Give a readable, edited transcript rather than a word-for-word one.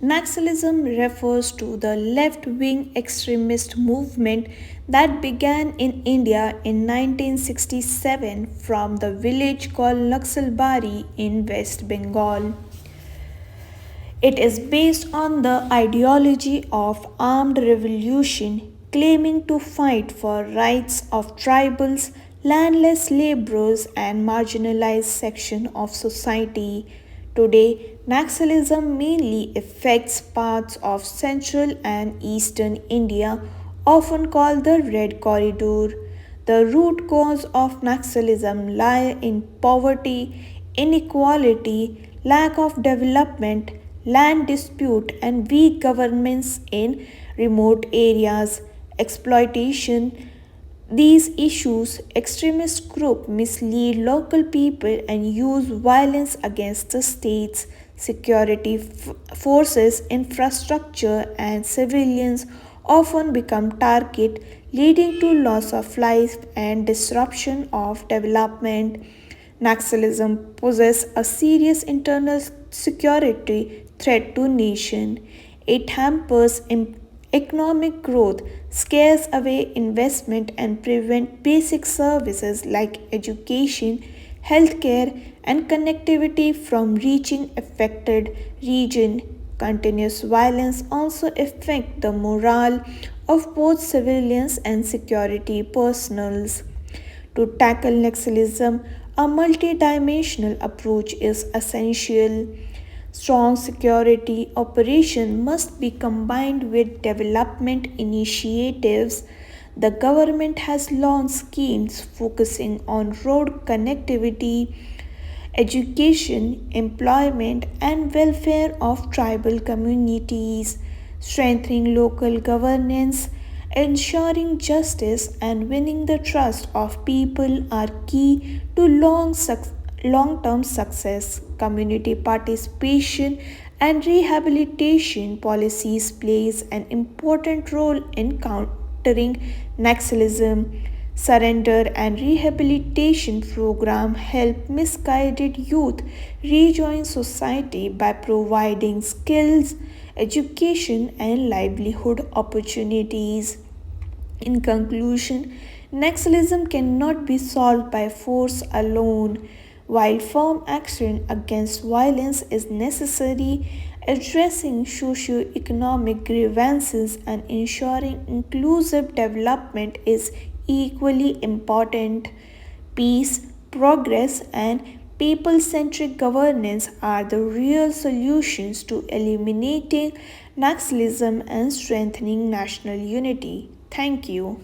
Naxalism refers to the left wing extremist movement that began in India in 1967 from the village called Naxalbari in West Bengal. It is based on the ideology of armed revolution, claiming to fight for rights of tribals, landless laborers, and marginalized sections of society. Today, Naxalism mainly affects parts of central and eastern India, often called the Red Corridor. The root cause of Naxalism lie in poverty, inequality, lack of development, land dispute, and weak governments in remote areas. Exploitation. These issues, extremist groups mislead local people and use violence against the state's security forces, infrastructure, and civilians often become target, leading to loss of life and disruption of development. Naxalism poses a serious internal security threat to nation. It hampers economic growth, scares away investment, and prevents basic services like education, healthcare, and connectivity from reaching affected region. Continuous violence also affects the morale of both civilians and security personnel. To tackle Naxalism, a multidimensional approach is essential. Strong security operation must be combined with development initiatives. The government has launched schemes focusing on road connectivity, education, employment, and welfare of tribal communities, strengthening local governance, ensuring justice, and winning the trust of people are key to long-term success. Community participation and rehabilitation policies plays an important role in countering Naxalism. Surrender and rehabilitation program help misguided youth rejoin society by providing skills, education, and livelihood opportunities. In conclusion, Naxalism cannot be solved by force alone. While firm action against violence is necessary, addressing socio-economic grievances and ensuring inclusive development is equally important. Peace, progress, and people centric governance are the real solutions to eliminating Naxalism and strengthening national unity. Thank you.